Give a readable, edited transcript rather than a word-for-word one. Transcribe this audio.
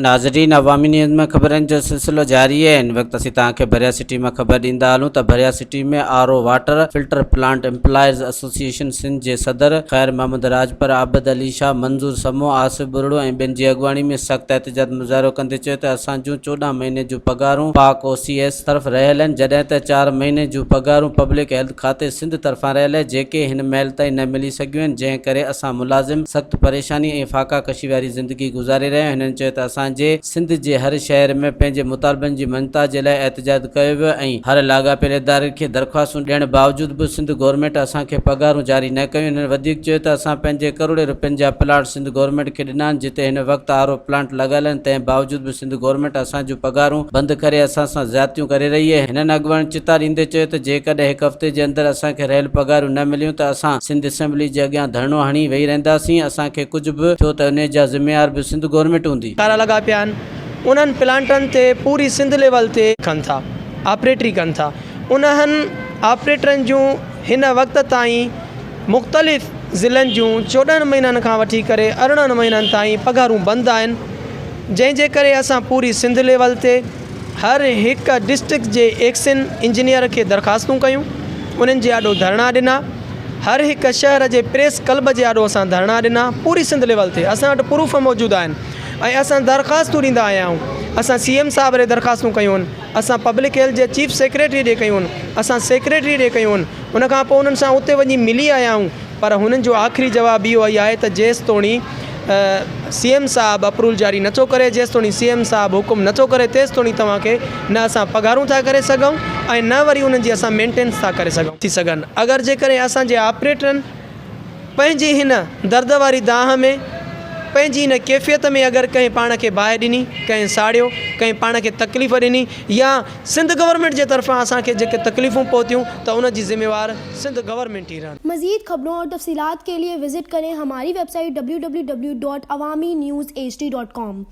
नाज़रीन, अवामी न्यूज़ में ख़बरनि जो सिलसिलो जारी है। इन वक्त असीं तव्हांखे ڀرياسٽي में ख़बर ॾींदा हलूं त ڀرياسٽي में RO water filter plant employees association Sindh जे सदर ख़ैर मोहम्मद राजपर, आबिद अली शाह, मंज़ूर समो, आसिफ बुरड़ो ऐं ॿियनि जी अॻुवाणी में सख़्त एहतिजाज मुज़ाहिरो कंदे चयो त असां जूं 14 महीने जूं पघारूं पाक OCS तरफ़ रहियल आहिनि, जॾहिं त 4 महीने जूं पघारूं पब्लिक हेल्थ खाते सिंध तरफ़ां रहियल आहे, जेके हिन महिल ताईं न मिली सघियूं आहिनि, जंहिं करे असां मुलाज़िम सख़्त परेशानी ऐं फाका कशी वारी ज़िंदगी गुज़ारे रहिया आहियूं। हिननि चयो त असांजे सिंध जे हर शहर में पंहिंजे मुतालबनि जी मनता जे लाइ एहतिजाज कयो वियो ऐं हर लाॻापियल इदारे खे दरख़्वास्तूं ॾियण बावजूद बि सिंध गवर्नमेंट असांखे पघारूं जारी न कयूं। हिननि वधीक चयो त असां पंहिंजे करोड़े रुपयनि जा प्लाट सिंध गवर्नमेंट खे ॾिना आहिनि, जिते हिन वक़्तु आरो प्लांट लॻल आहिनि, तंहिं बावजूद बि सिंध गवर्नमेंट असां जूं पघारूं बंदि करे असां सां ज़्यादतियूं करे रही आहे। हिननि अॻुवाणी चिता ॾींदे चयो त जेकॾहिं हिकु हफ़्ते जे अंदरि असांखे रहियल पघारूं न मिलियूं त असां सिंध असेंबली जे अॻियां धरनो हणी वेही रहंदासीं। असांखे कुझु बि थियो त उन जा ज़िम्मेवार बि सिंध गवर्नमेंट हूंदी। ताला लॻा पिया आहिनि, उन्हनि प्लांटनि ते पूरी सिंध लेवल ते कनि था, ऑपरेटरी कनि था। उन्हनि ऑपरेटरनि जूं हिन वक़्त ताईं मुख़्तलिफ़ ज़िलनि जूं 14 महीननि खां वठी करे 18 महीननि ताईं पघारूं बंदि आहिनि, जंहिंजे करे असां पूरी सिंध लेवल ते हर हिकु डिस्ट्रिक्ट जे एक्सन इंजीनियर खे दरख़्वास्तूं कयूं, उन्हनि जे आॾो धरना ॾिना। हर हिकु शहर जे प्रेस क्लब जे आॾो असां धरना ॾिना। पूरी सिंध लेवल ते असां वटि प्रूफ मौजूदु आहिनि ऐं असां दरख़्वास्तूं ॾींदा आया आहियूं। असां CM साहब ॾे दरख़्वास्तूं कयूं आहिनि, असां पब्लिक हेल्थ जे चीफ सेक्रेटरी ॾे कयूं आहिनि, असां सेक्रेटरी ॾे कयूं आहिनि। उनखां पोइ उन्हनि सां उते वञी मिली आया आहियूं, पर हुननि जो आख़िरी जवाबु इहो ई आहे त जेसि तोणी CM साहब अप्रूवल जारी नथो करे, जेसि तोणी CM साहब हुकुम नथो करे, तेसि तोणी तव्हांखे न असां पघारूं था करे सघूं ऐं न वरी उन्हनि जी असां मेंटेनेंस था करे सघूं थी सघनि। अगरि जेकॾहिं असांजे ऑपरेटरनि पंहिंजी हिन दर्द वारी दाह में, पंहिंजी हिन कैफ़ियत में अगरि कंहिं पाण खे बाहि ॾिनी, कंहिं साड़ियो, कंहिं पाण खे तकलीफ़ ॾिनी या सिंध गवर्नमेंट जे तरफ़ां असांखे जेके तकलीफ़ूं पहुतियूं त उन जी ज़िम्मेवार सिंध गवर्नमेंट ही रहनि। मज़ीद खबरों और तफसीलात के लिए विजिट करें हमारी वेबसाइट www.awamiNewsHD.com।